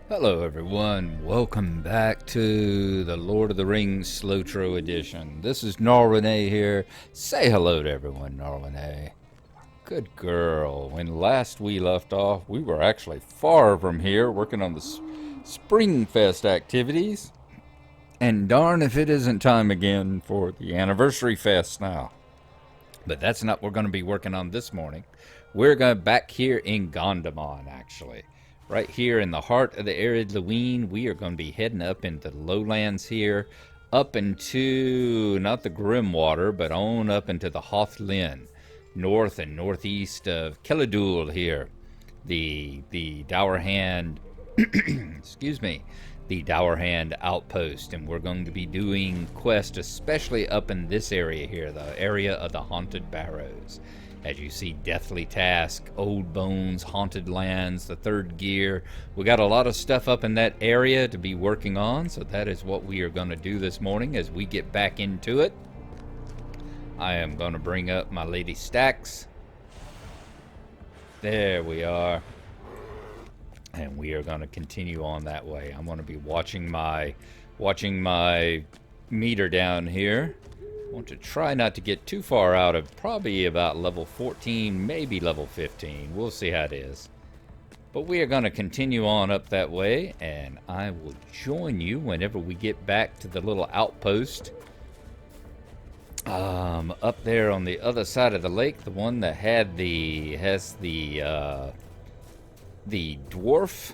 Hello everyone, welcome back to the Lord of the Rings SLOTRO edition. This is Gnarlrynae here. Say hello to everyone, Gnarlrynae. Good girl. When last we left off, we were actually far from here working on the Springfest activities. And darn if it isn't time again for the Anniversary Fest now. But that's not what we're going to be working on this morning. We're going back here in Gondomar, actually. Right here in the heart of the Ered Luin, we are going to be heading up into the lowlands here, up into, not the Grimwater, but on up into the Haudh Lin, north and northeast of Keladul here, the Dowerhand, excuse me, the Dowerhand outpost, and we're going to be doing quests, especially up in this area here, the area of the Haunted Barrows. As you see, Deathly Task, Old Bones, Haunted Lands, the Third Gear. We got a lot of stuff up in that area to be working on, so that is what we are going to do this morning as we get back into it. I am going to bring up my Lady Stacks. There we are. And we are going to continue on that way. I'm going to be watching my meter down here. I want to try not to get too far out of probably about level 14, maybe level 15. We'll see how it is. But we are going to continue on up that way, and I will join you whenever we get back to the little outpost. Up there on the other side of the lake, the one that has the dwarf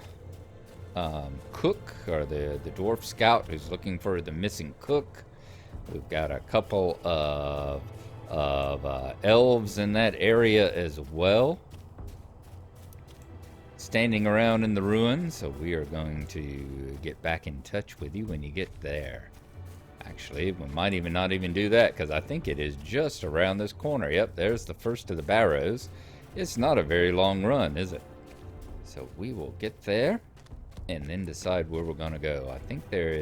cook, or the dwarf scout who's looking for the missing cook. We've got a couple of elves in that area as well, standing around in the ruins, so we are going to get back in touch with you when you get there. Actually, we might even not even do that, because I think it is just around this corner. Yep, there's the first of the barrows. It's not a very long run, is it? So we will get there and then decide where we're going to go. I think there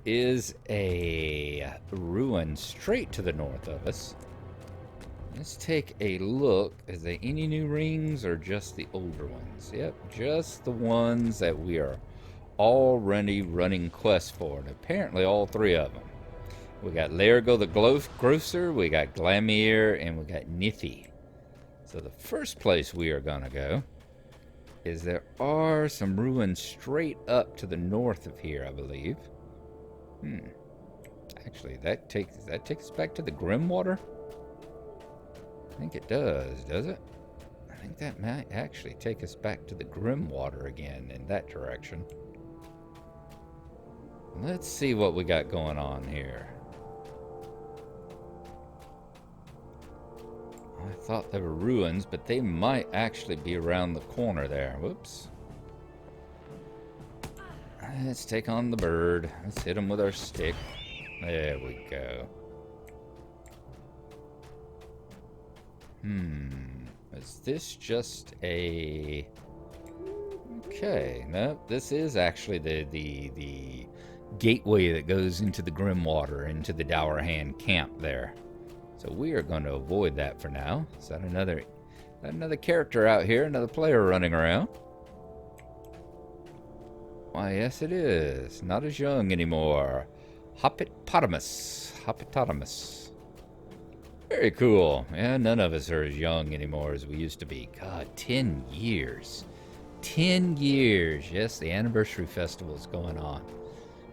is a ruin straight to the north of us. Let's take a look. Is there any new rings or just the older ones? Yep, just the ones that we are already running quests for, and apparently all three of them. We got Largo the Grocer, we got Glamir, and we got Nithy. So the first place we are going to go is there are some ruins straight up to the north of here, I believe. Actually, that takes us back to the Grimwater? I think it does it? I think that might actually take us back to the Grimwater again in that direction. Let's see what we got going on here. I thought there were ruins, but they might actually be around the corner there. Whoops. Let's take on the bird. Let's hit him with our stick. There we go. Is this just a... Okay, no, this is actually the gateway that goes into the Grimwater, into the Dowerhand camp there. So we are going to avoid that for now. Is that another character out here, another player running around? Why, yes it is. Not as young anymore. Hoppopotamus. Very cool. Yeah, none of us are as young anymore as we used to be. God, 10 years. 10 years. Yes, the anniversary festival is going on.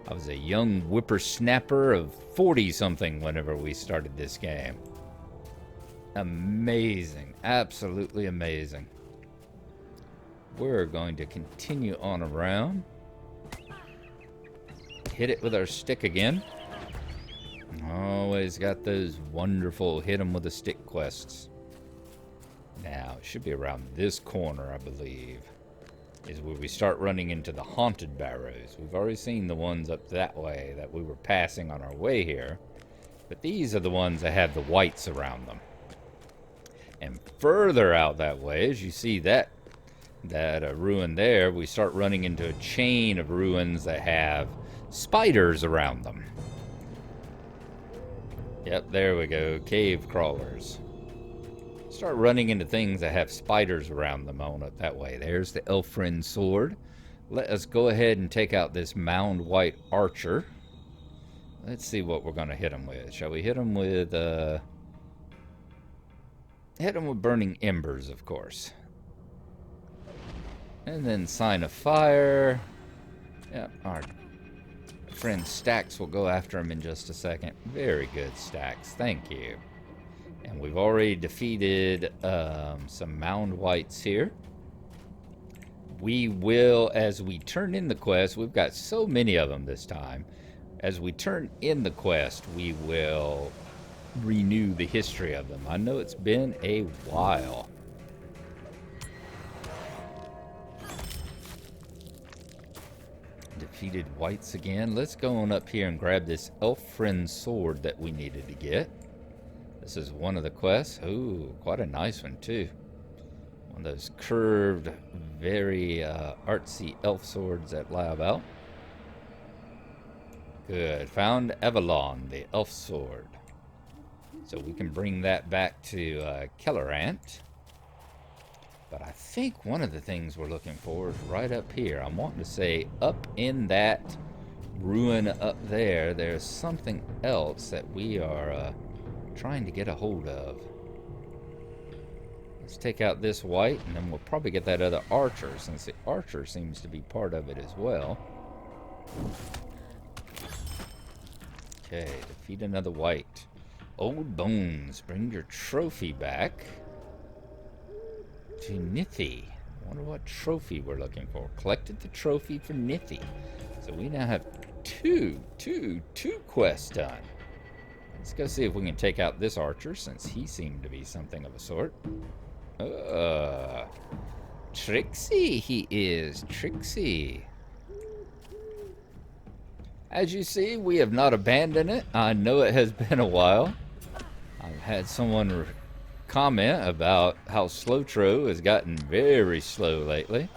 I was a young whippersnapper of 40-something whenever we started this game. Amazing. Absolutely amazing. We're going to continue on around. Hit it with our stick again. Always got those wonderful hit 'em with a stick quests. Now, it should be around this corner, I believe. is where we start running into the Haunted Barrows. We've already seen the ones up that way that we were passing on our way here. But these are the ones that have the whites around them. And further out that way, as you see that ruin there, we start running into a chain of ruins that have spiders around them. Yep, there we go. Cave crawlers. Start running into things that have spiders around them on up that way. There's the Elfrin sword. Let us go ahead and take out this mound white archer. Let's see what we're going to hit him with. Shall we hit him with burning embers, of course. And then sign of fire. Yep, our friend Stax will go after him in just a second. Very good, Stax. Thank you. And we've already defeated some mound whites here. We will, as we turn in the quest, we've got so many of them this time. As we turn in the quest, we will renew the history of them. I know it's been a while. Defeated whites again. Let's go on up here and grab this Elfrin sword that we needed to get. This is one of the quests. Ooh, quite a nice one, too. One of those curved, very artsy elf swords that lie about. Good. Found Avalon, the elf sword. So we can bring that back to Kellerant. But I think one of the things we're looking for is right up here. I'm wanting to say up in that ruin up there, there's something else that we are trying to get a hold of. Let's take out this white, and then we'll probably get that other archer, since the archer seems to be part of it as well. Okay, defeat another white. Old bones, bring your trophy back to Nithy. I wonder what trophy we're looking for. Collected the trophy for Nithy. So we now have two quests done. Let's go see if we can take out this archer, since he seemed to be something of a sort. Tricksy he is. Tricksy. As you see, we have not abandoned it. I know it has been a while. I've had someone comment about how SLOTRO has gotten very slow lately.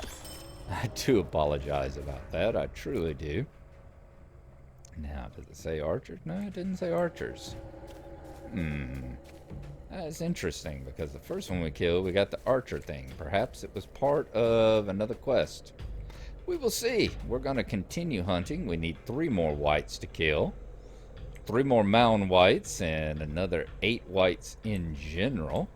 I do apologize about that. I truly do. Now, does it say archers? No, it didn't say archers. That's interesting, because the first one we killed, we got the archer thing. Perhaps it was part of another quest. We will see. We're going to continue hunting. We need 3 more whites to kill. 3 more mound whites and another 8 whites in general.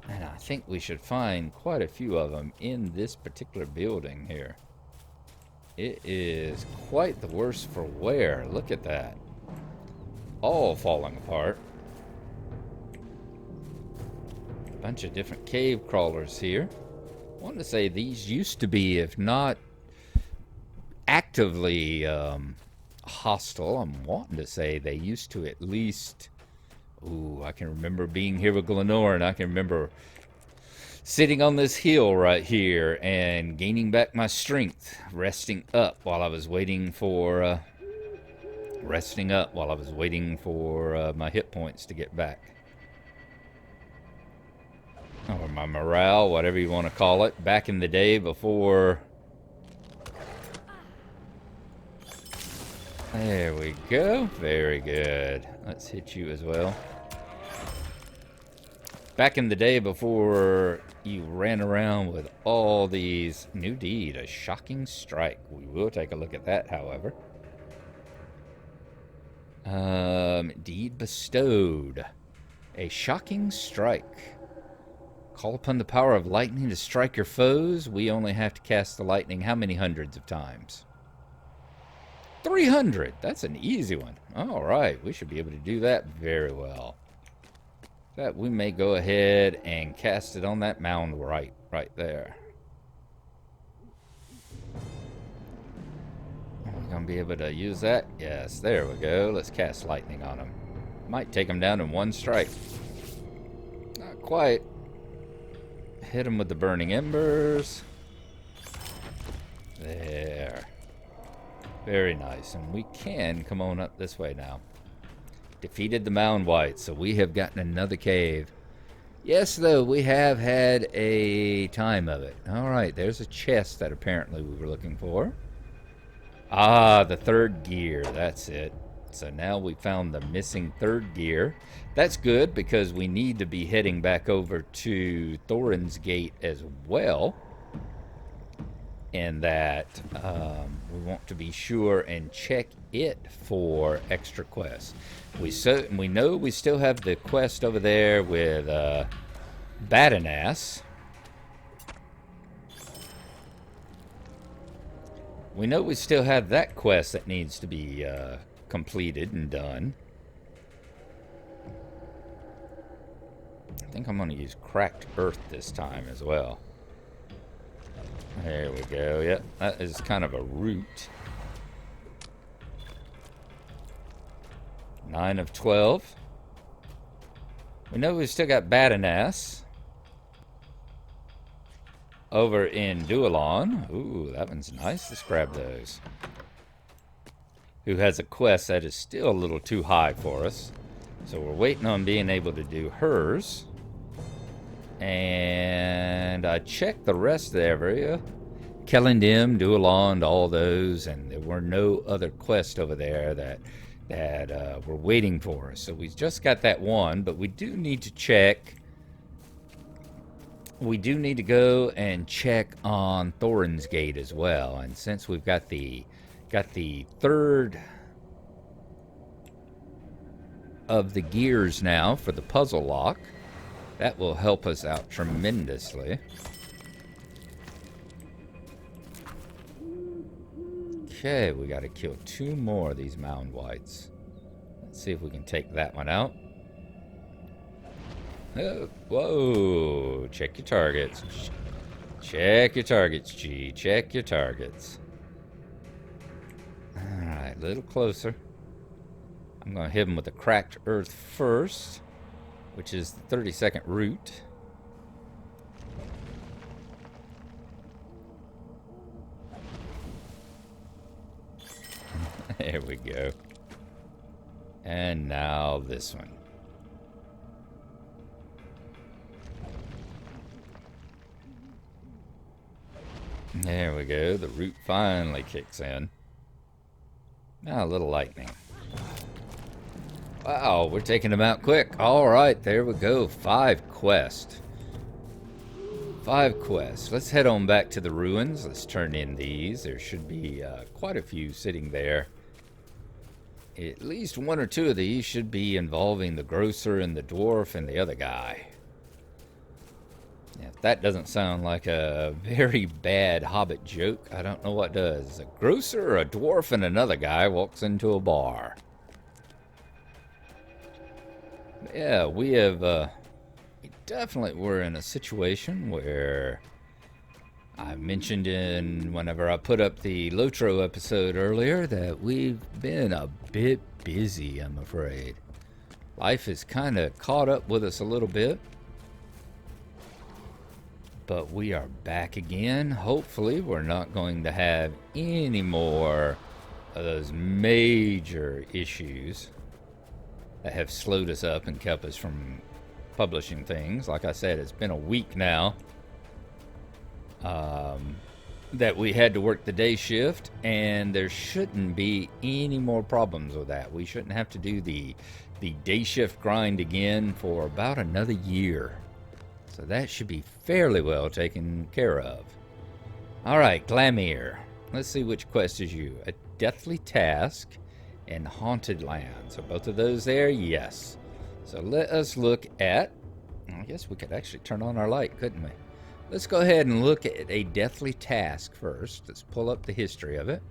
And I think we should find quite a few of them in this particular building here. It is quite the worse for wear. Look at that. All falling apart. A bunch of different cave crawlers here. I want to say these used to be, if not actively hostile, I'm wanting to say they used to at least... Ooh, I can remember being here with Glenore, and I can remember sitting on this hill right here and gaining back my strength, resting up while I was waiting for my hit points to get back. Or my morale, whatever you want to call it. Back in the day before... There we go. Very good. Let's hit you as well. Back in the day before you ran around with all these... New deed, a shocking strike. We will take a look at that, however. Deed bestowed. A shocking strike. Call upon the power of lightning to strike your foes. We only have to cast the lightning how many hundreds of times? 300. That's an easy one. All right, we should be able to do that very well. That we may go ahead and cast it on that mound right there. Are we going to be able to use that? Yes, there we go. Let's cast lightning on him. Might take him down in one strike. Not quite. hit him with the burning embers. There. Very nice. And we can come on up this way now. Defeated the mound whites, so we have gotten another cave. Yes, though, we have had a time of it. All right, there's a chest that apparently we were looking for. Ah, the third gear. That's it. So now we found the missing third gear. That's good because we need to be heading back over to Thorin's Gate as well. And that we want to be sure and check it for extra quests. We know we still have the quest over there with Badanas. We know we still have that quest that needs to be completed and done. I think I'm going to use cracked earth this time as well. There we go. Yep, that is kind of a root. 9 of 12. We know we've still got Badanas over in Dualon. Ooh, that one's nice. Let's grab those. Who has a quest that is still a little too high for us. So we're waiting on being able to do hers. And I checked the rest of the area. Kellendim, Dualon, all those, and there were no other quests over there that were waiting for us. So we just got that one, but we do need to check. We do need to go and check on Thorin's Gate as well. And since we've got the third of the gears now for the puzzle lock, that will help us out tremendously. Okay, we got to kill 2 more of these mound whites. Let's see if we can take that one out. Oh, whoa, check your targets. Check your targets, G. Check your targets. Alright, a little closer. I'm going to hit him with the cracked earth first, which is the 32nd root. There we go. And now this one. There we go. The root finally kicks in. Now a little lightning. Wow, we're taking them out quick. All right, there we go. 5 quests. 5 quests. Let's head on back to the ruins. Let's turn in these. There should be quite a few sitting there. At least 1 or 2 of these should be involving the grocer and the dwarf and the other guy. If that doesn't sound like a very bad Hobbit joke, I don't know what does. A grocer, a dwarf, and another guy walks into a bar. Yeah, we definitely were in a situation where I mentioned whenever I put up the SLOTRO episode earlier that we've been a bit busy, I'm afraid. Life has kind of caught up with us a little bit. But we are back again. Hopefully we're not going to have any more of those major issues that have slowed us up and kept us from publishing things. Like I said, it's been a week now that we had to work the day shift, and there shouldn't be any more problems with that. We shouldn't have to do the day shift grind again for about another year. So that should be fairly well taken care of. Alright, Glamir. Let's see which quest is you. A Deathly Task and Haunted Lands. Are both of those there? Yes. So let us look at... I guess we could actually turn on our light, couldn't we? Let's go ahead and look at a Deathly Task first. Let's pull up the history of it.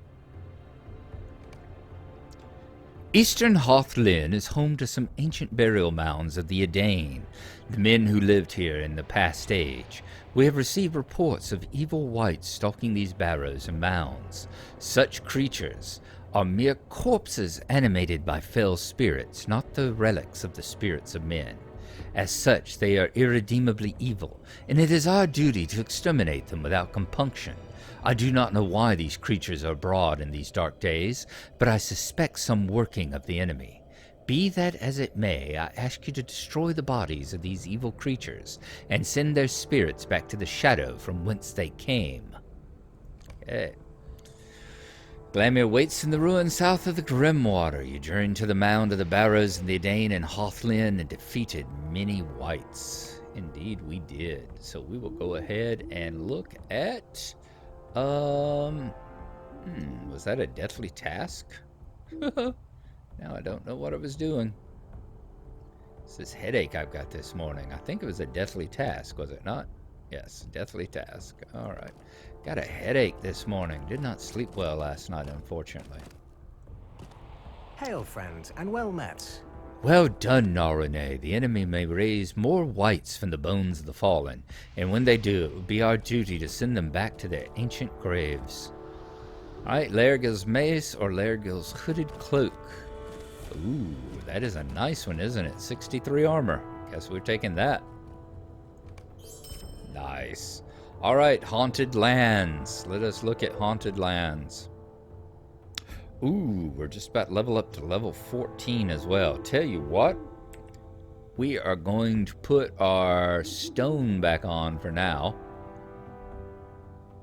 Eastern Haudh Lin is home to some ancient burial mounds of the Edain, the men who lived here in the past age. We have received reports of evil wights stalking these barrows and mounds. Such creatures are mere corpses animated by fell spirits, not the relics of the spirits of men. As such, they are irredeemably evil, and it is our duty to exterminate them without compunction. I do not know why these creatures are abroad in these dark days, but I suspect some working of the enemy. Be that as it may, I ask you to destroy the bodies of these evil creatures and send their spirits back to the shadow from whence they came. Okay. Glamir waits in the ruins south of the Grimwater. You journeyed to the mound of the Barrows in the Edain and Haudh Lin and defeated many wights. Indeed, we did. So we will go ahead and look at... was that a deathly task? Now I don't know what I was doing. It's this headache I've got this morning. I think it was a deathly task, was it not? Yes, deathly task. All right. Got a headache this morning. Did not sleep well last night, unfortunately. Hail, friend, and well met. Well done, Gnarlrynae. The enemy may raise more wights from the bones of the fallen, and when they do, it will be our duty to send them back to their ancient graves. Alright, Laergil's mace or Laergil's hooded cloak. Ooh, that is a nice one, isn't it? 63 armor. Guess we're taking that. Nice. Alright, Haunted Lands. Let us look at Haunted Lands. Ooh, we're just about to level up to level 14 as well. Tell you what, we are going to put our stone back on for now.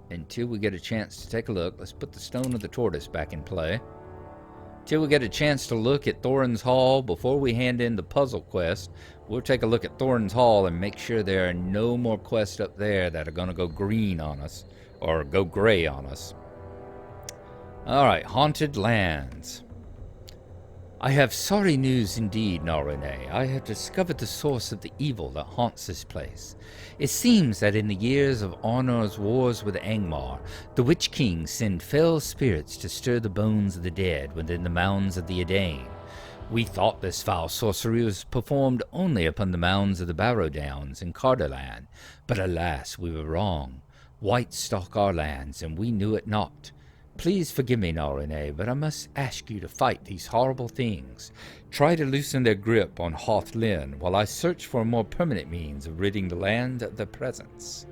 Until we get a chance to take a look. Let's put the Stone of the Tortoise back in play. Till we get a chance to look at Thorin's Hall, before we hand in the puzzle quest, we'll take a look at Thorin's Hall and make sure there are no more quests up there that are going to go green on us, or go gray on us. Alright, Haunted Lands. I have sorry news indeed, Gnarlrynae. I have discovered the source of the evil that haunts this place. It seems that in the years of Arnor's wars with Angmar, the Witch King sent fell spirits to stir the bones of the dead within the mounds of the Edain. We thought this foul sorcery was performed only upon the mounds of the Barrow Downs in Cardolan, but alas, we were wrong. Wights stalk our lands, and we knew it not. Please forgive me, Gnarlrynae, but I must ask you to fight these horrible things. Try to loosen their grip on Haudh Lin while I search for a more permanent means of ridding the land of their presence.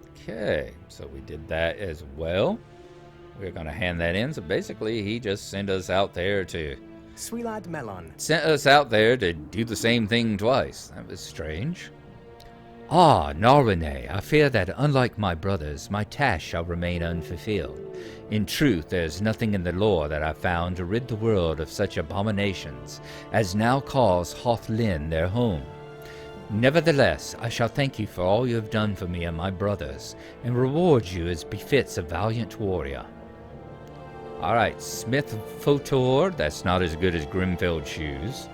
Okay, so we did that as well. We're going to hand that in. So basically, he just sent us out there to... Swilad Melon. Sent us out there to do the same thing twice. That was strange. Ah, Gnarlrynae, I fear that, unlike my brothers, my task shall remain unfulfilled. In truth, there is nothing in the lore that I found to rid the world of such abominations as now calls Haudh Lin their home. Nevertheless, I shall thank you for all you have done for me and my brothers, and reward you as befits a valiant warrior. Alright, Smith Fotor, that's not as good as Grimfeld Shoes.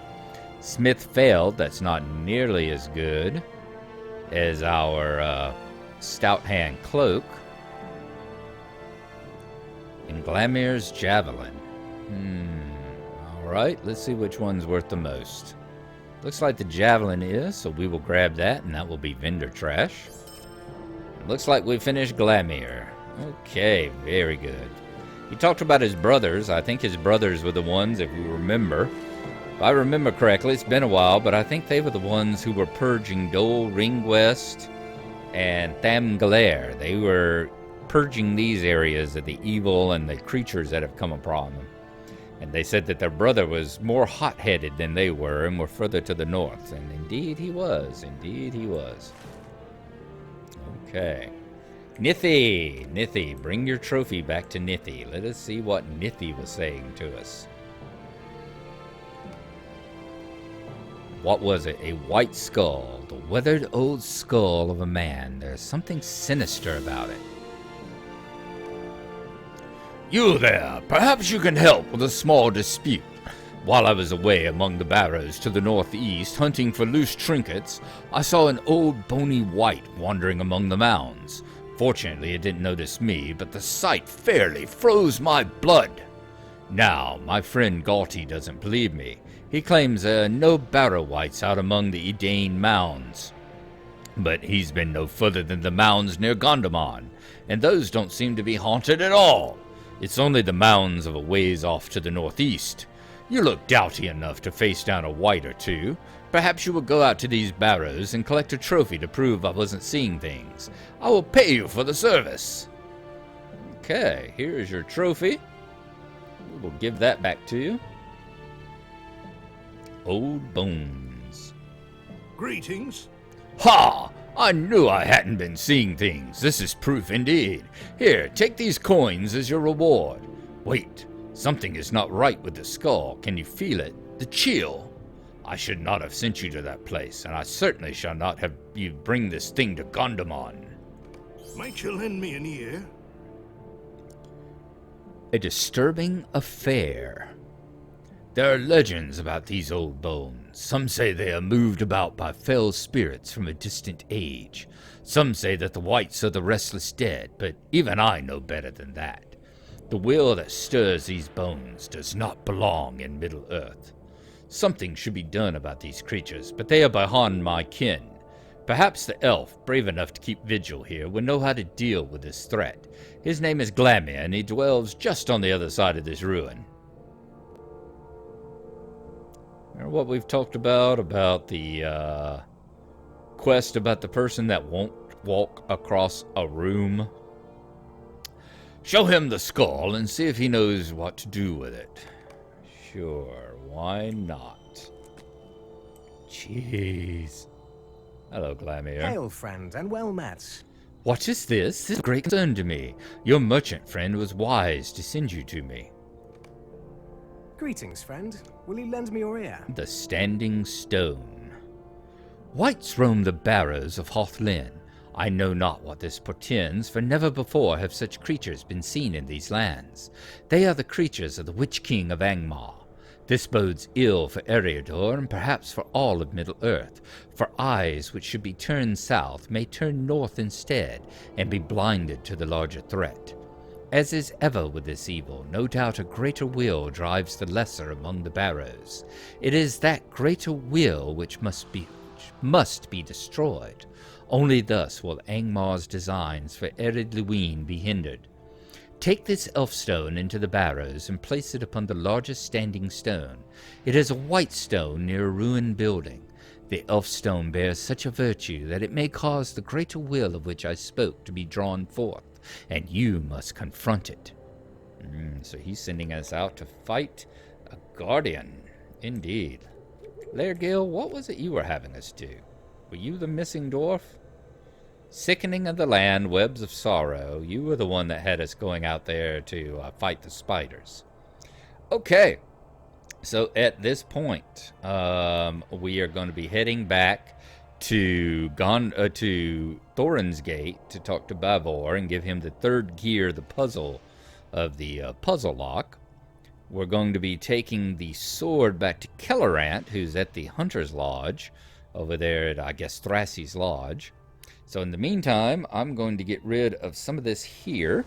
Smith Feld, that's not nearly as good as our Stout Hand Cloak. And Glamir's Javelin. Alright, let's see which one's worth the most. Looks like the Javelin is, so we will grab that, and that will be vendor trash. Looks like we finished Glamir. Okay, very good. He talked about his brothers. I think his brothers were the ones, if you remember. If I remember correctly, it's been a while, but I think they were the ones who were purging Dol Ringwest and Thamgalair. They were purging these areas of the evil and the creatures that have come upon them. And they said that their brother was more hot-headed than they were and were further to the north. And indeed he was. Indeed he was. Okay. Nithie! Nithie, bring your trophy back to Nithie. Let us see what Nithie was saying to us. What was it? A white skull. The weathered old skull of a man. There's something sinister about it. You there! Perhaps you can help with a small dispute. While I was away among the barrows to the northeast hunting for loose trinkets, I saw an old bony wight wandering among the mounds. Fortunately, it didn't notice me, but the sight fairly froze my blood. Now, my friend Galti doesn't believe me. He claims there are no barrow wights out among the Edain mounds. But he's been no further than the mounds near Gondomar, and those don't seem to be haunted at all. It's only the mounds of a ways off to the northeast. You look doughty enough to face down a wight or two. Perhaps you will go out to these barrows and collect a trophy to prove I wasn't seeing things. I will pay you for the service. Okay, here is your trophy. We will give that back to you. Old bones. Greetings. Ha! I knew I hadn't been seeing things. This is proof indeed. Here, take these coins as your reward. Wait, something is not right with the skull. Can you feel it? The chill. I should not have sent you to that place, and I certainly shall not have you bring this thing to Gondomon. Might you lend me an ear? A disturbing affair. There are legends about these old bones. Some say they are moved about by fell spirits from a distant age. Some say that the whites are the restless dead, but even I know better than that. The will that stirs these bones does not belong in Middle-earth. Something should be done about these creatures, but they are beyond my ken. Perhaps the elf, brave enough to keep vigil here, will know how to deal with this threat. His name is Glamir, and he dwells just on the other side of this ruin. Remember what we've talked about the quest about the person that won't walk across a room? Show him the skull and see if he knows what to do with it. Sure, why not? Jeez. Hello, Glamir. Hail, friend, and well met. What is this? This is a great concern to me. Your merchant friend was wise to send you to me. Greetings, friend. Will you lend me your ear? The Standing Stone. Whites roam the barrows of Haudh Lin. I know not what this portends, for never before have such creatures been seen in these lands. They are the creatures of the Witch King of Angmar. This bodes ill for Eriador, and perhaps for all of Middle-earth, for eyes which should be turned south may turn north instead, and be blinded to the larger threat. As is ever with this evil, no doubt a greater will drives the lesser among the barrows. It is that greater will which must be destroyed. Only thus will Angmar's designs for Ered Luin be hindered. Take this elfstone into the barrows and place it upon the largest standing stone. It is a white stone near a ruined building. The elfstone bears such a virtue that it may cause the greater will of which I spoke to be drawn forth, and you must confront it. So he's sending us out to fight a guardian. Indeed. Lairgil, what was it you were having us do? Were you the missing dwarf? Sickening of the land, webs of sorrow. You were the one that had us going out there to fight the spiders. Okay. So at this point, we are going to be heading back to Thorin's Gate to talk to Bavor and give him the third gear, the puzzle of the puzzle lock. We're going to be taking the sword back to Kellerant, who's at the Hunter's Lodge over there at, I guess, Thrassy's Lodge. So in the meantime, I'm going to get rid of some of this here.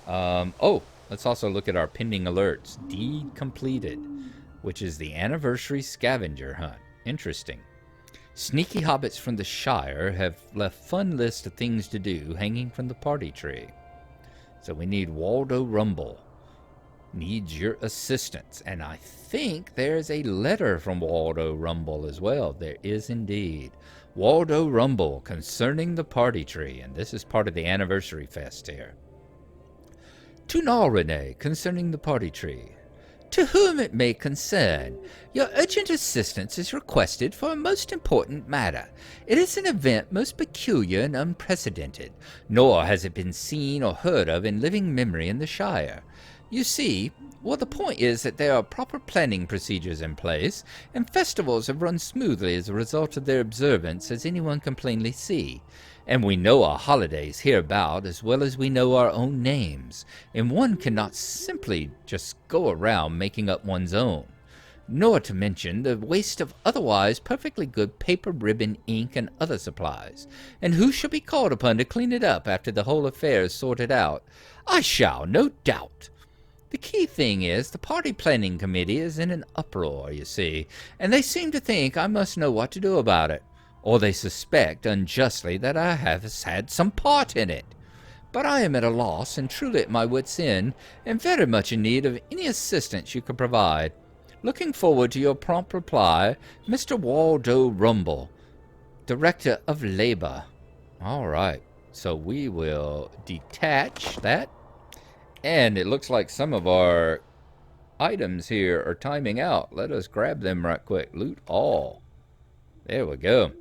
Let's also look at our pending alerts. Deed completed, which is the anniversary scavenger hunt. Interesting. Sneaky hobbits from the Shire have left fun list of things to do hanging from the party tree. So we need Waldo Rumble. Needs your assistance. And I think there's a letter from Waldo Rumble as well. There is indeed. Waldo Rumble concerning the party tree. And this is part of the anniversary fest here. To Gnarlrynae concerning the party tree. To whom it may concern, your urgent assistance is requested for a most important matter. It is an event most peculiar and unprecedented, nor has it been seen or heard of in living memory in the Shire. You see, the point is that there are proper planning procedures in place, and festivals have run smoothly as a result of their observance, as anyone can plainly see. And we know our holidays hereabout as well as we know our own names, and one cannot simply just go around making up one's own. Nor to mention the waste of otherwise perfectly good paper, ribbon, ink, and other supplies. And who shall be called upon to clean it up after the whole affair is sorted out? I shall, no doubt. The key thing is the party planning committee is in an uproar, you see, and they seem to think I must know what to do about it. Or they suspect unjustly that I have had some part in it. But I am at a loss and truly at my wit's end, and very much in need of any assistance you can provide. Looking forward to your prompt reply, Mr. Waldo Rumble, Director of Labor. All right, so we will detach that. And it looks like some of our items here are timing out. Let us grab them right quick. Loot all. There we go.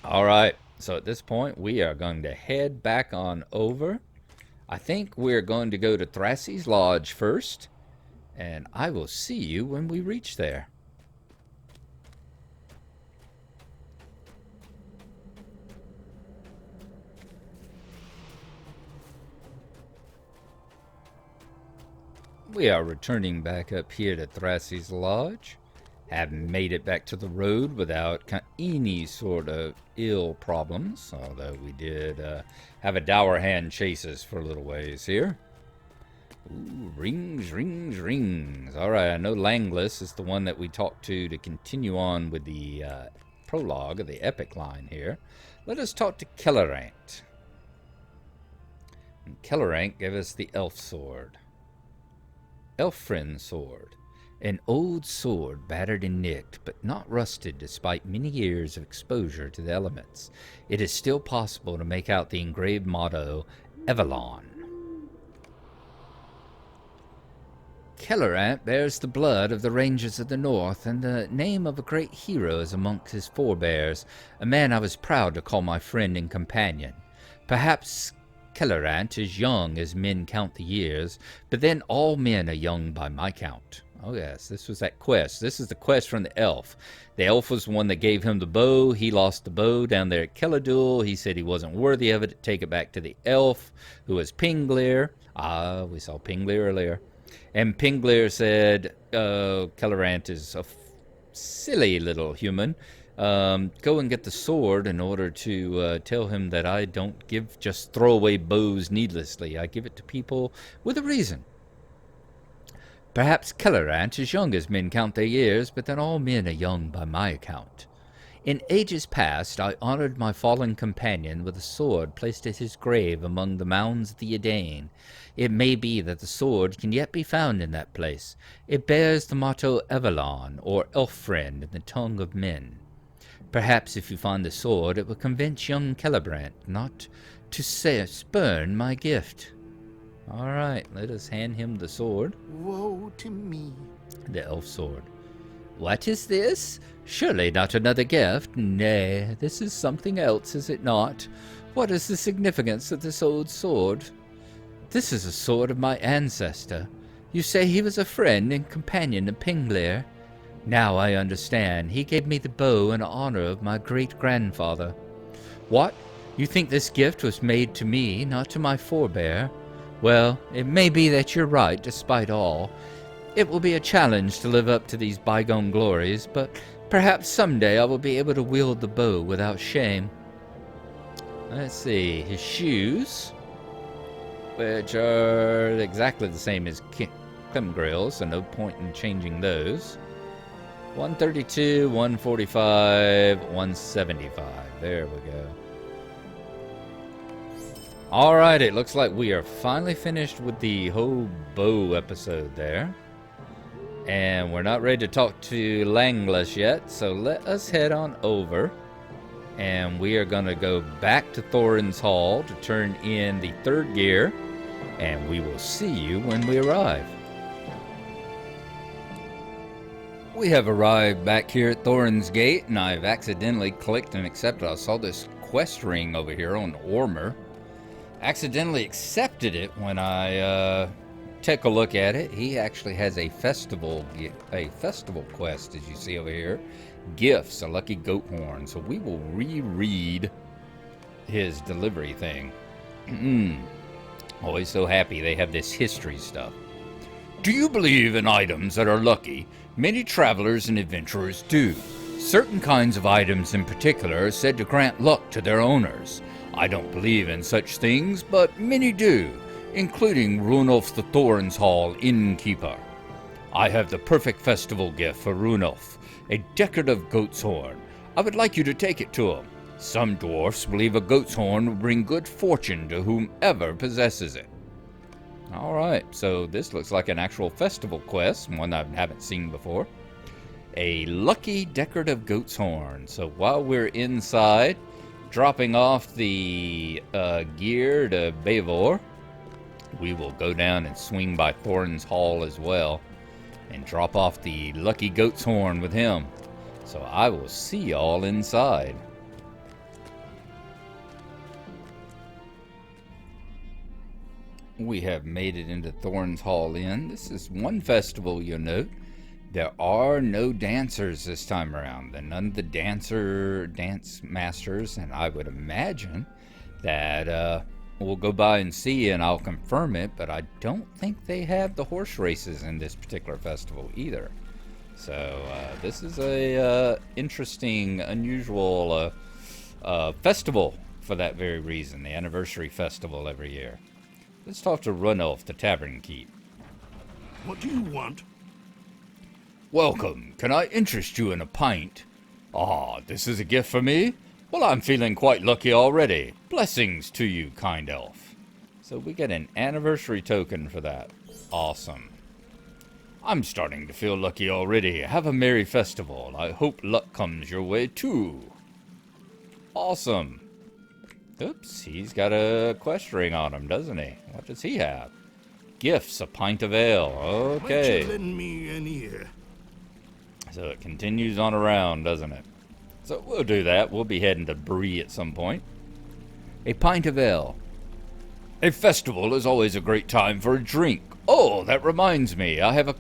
All right, so at this point, we are going to head back on over. I think we're going to go to Thrassy's Lodge first, and I will see you when we reach there. We are returning back up here to Thrassy's Lodge. Have made it back to the road without any sort of ill problems, although we did have a dour hand chase us for a little ways here. Ooh, rings, rings, rings. All right, I know Langless is the one that we talked to continue on with the prologue of the epic line here. Let us talk to Gnarlrynae. And Gnarlrynae gave us the elf sword. Elf friend sword. An old sword, battered and nicked, but not rusted despite many years of exposure to the elements. It is still possible to make out the engraved motto, Avalon. Gnarlrynae bears the blood of the Rangers of the North, and the name of a great hero is amongst his forebears, a man I was proud to call my friend and companion. Perhaps Gnarlrynae is young as men count the years, but then all men are young by my count. Oh yes, this was that quest. This is the quest from the elf. The elf was the one that gave him the bow. He lost the bow down there at Keladul. He said he wasn't worthy of it to take it back to the elf, who was Pinglir. Ah, we saw Pinglir earlier. And Pinglir said, Gnarlrynae is a silly little human. Go and get the sword in order to tell him that I don't just throw away bows needlessly. I give it to people with a reason. Perhaps Gnarlrynae is young as men count their years, but then all men are young by my account. In ages past, I honored my fallen companion with a sword placed at his grave among the mounds of the Edain. It may be that the sword can yet be found in that place. It bears the motto Avalon, or elf friend, in the tongue of men. Perhaps if you find the sword, it will convince young Gnarlrynae not to spurn my gift. All right, let us hand him the sword. Woe to me. The elf sword. What is this? Surely not another gift. Nay, this is something else, is it not? What is the significance of this old sword? This is a sword of my ancestor. You say he was a friend and companion of Pinglir. Now I understand. He gave me the bow in honor of my great-grandfather. What? You think this gift was made to me, not to my forebear? Well, it may be that you're right, despite all. It will be a challenge to live up to these bygone glories, but perhaps someday I will be able to wield the bow without shame. Let's see, his shoes, which are exactly the same as Clemgril's, so no point in changing those. 132, 145, 175. There we go. Alright, it looks like we are finally finished with the whole bow episode there. And we're not ready to talk to Langless yet, so let us head on over. And we are going to go back to Thorin's Hall to turn in the third gear. And we will see you when we arrive. We have arrived back here at Thorin's Gate, and I've accidentally clicked and accepted. I saw this quest ring over here on Ormer. Accidentally accepted it when I took a look at it. He actually has a festival quest, as you see over here. Gifts, a lucky goat horn. So we will reread his delivery thing. Always so happy they have this history stuff. Do you believe in items that are lucky? Many travelers and adventurers do. Certain kinds of items in particular are said to grant luck to their owners. I don't believe in such things, but many do, including Runulf the Thorin's Hall innkeeper. I have the perfect festival gift for Runulf, a decorative goat's horn. I would like you to take it to him. Some dwarfs believe a goat's horn will bring good fortune to whomever possesses it. Alright, so this looks like an actual festival quest, one I haven't seen before. A lucky decorative goat's horn. So while we're inside, dropping off the gear to Bavor, we will go down and swing by Thorin's Hall as well and drop off the lucky goat's horn with him. So I will see y'all inside. We have made it into Thorin's Hall Inn. This is one festival, you'll note. There are no dancers this time around. None of the dance masters, and I would imagine that we'll go by and see and I'll confirm it, but I don't think they have the horse races in this particular festival either. So this is a interesting, unusual festival for that very reason, the anniversary festival every year. Let's talk to Runolf, the tavern keep. What do you want? Welcome. Can I interest you in a pint? Ah, this is a gift for me? Well, I'm feeling quite lucky already. Blessings to you, kind elf. So we get an anniversary token for that. Awesome. I'm starting to feel lucky already. Have a merry festival. I hope luck comes your way too. Awesome. Oops, he's got a quest ring on him, doesn't he? What does he have? Gifts, a pint of ale. Okay. Might you lend me an ear? So it continues on around, doesn't it? So we'll do that. We'll be heading to Bree at some point. A pint of ale. A festival is always a great time for a drink. Oh, that reminds me. I have a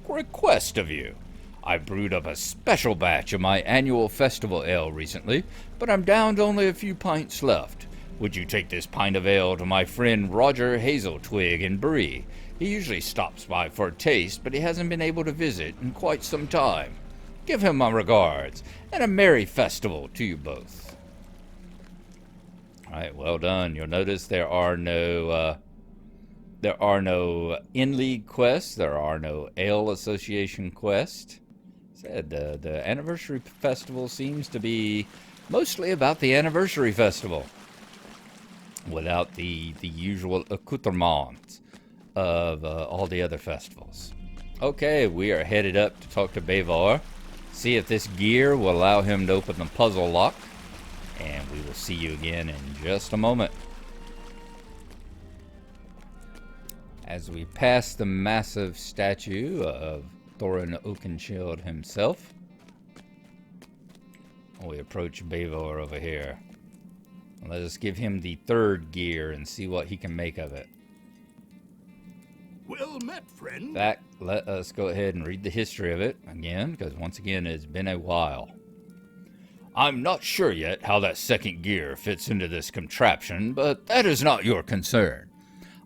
request of you. I brewed up a special batch of my annual festival ale recently, but I'm down to only a few pints left. Would you take this pint of ale to my friend Roger Hazeltwig in Bree? He usually stops by for a taste, but he hasn't been able to visit in quite some time. Give him my regards, and a merry festival to you both. Alright, well done. You'll notice there are no in-league quests, there are no Ale Association quests. Said the anniversary festival seems to be mostly about the anniversary festival, without the usual accoutrements of all the other festivals. Okay, we are headed up to talk to Bavor, see if this gear will allow him to open the puzzle lock, and we will see you again in just a moment. As we pass the massive statue of Thorin Oakenshield himself, we approach Bavor over here. Let us give him the third gear and see what he can make of it. Well met, friend. In fact, let us go ahead and read the history of it again, because once again it's been a while. I'm not sure yet how that second gear fits into this contraption, but that is not your concern.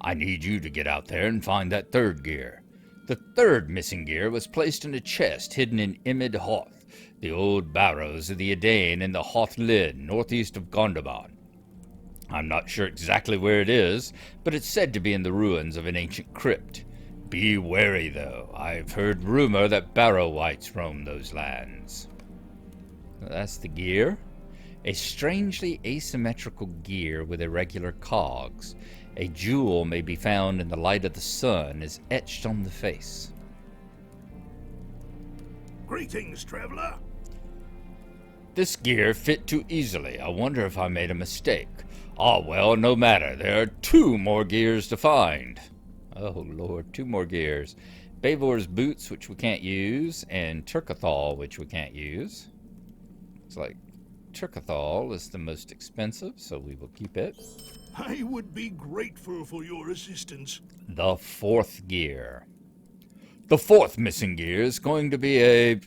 I need you to get out there and find that third gear. The third missing gear was placed in a chest hidden in Ered Luin, the old barrows of the Edain in the Haudh Lin, northeast of Gondomar. I'm not sure exactly where it is, but it's said to be in the ruins of an ancient crypt. Be wary, though. I've heard rumor that barrow wights roam those lands. That's the gear. A strangely asymmetrical gear with irregular cogs. A jewel may be found in the light of the sun is etched on the face. Greetings, traveler. This gear fit too easily. I wonder if I made a mistake. Ah, well, no matter. There are 2 more gears to find. Oh, Lord, 2 more gears. Bavor's boots, which we can't use, and Turcathol, which we can't use. It's like Turcathol is the most expensive, so we will keep it. I would be grateful for your assistance. The 4th gear. The 4th missing gear is going to be a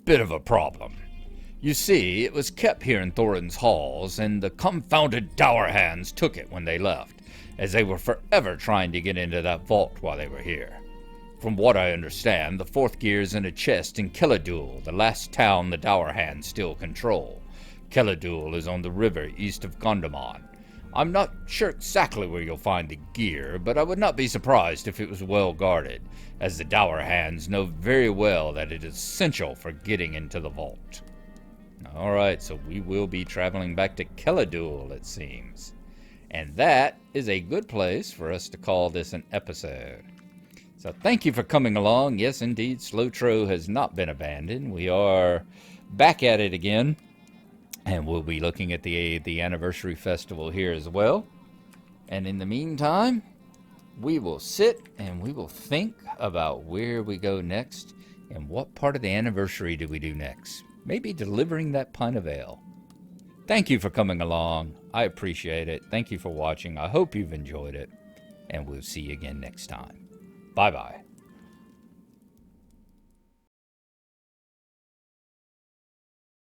bit of a problem. You see, it was kept here in Thorin's halls, and the confounded dour hands took it when they left, as they were forever trying to get into that vault while they were here. From what I understand, the 4th gear is in a chest in Keladul, the last town the dour hands still control. Keladul is on the river east of Gondomar. I'm not sure exactly where you'll find the gear, but I would not be surprised if it was well guarded, as the dour hands know very well that it is essential for getting into the vault. Alright, so we will be traveling back to Keladul, it seems. And that is a good place for us to call this an episode. So thank you for coming along. Yes, indeed, SLOTRO has not been abandoned. We are back at it again. And we'll be looking at the anniversary festival here as well. And in the meantime, we will sit and we will think about where we go next and what part of the anniversary do we do next. Maybe delivering that pint of ale. Thank you for coming along. I appreciate it. Thank you for watching. I hope you've enjoyed it. And we'll see you again next time. Bye-bye.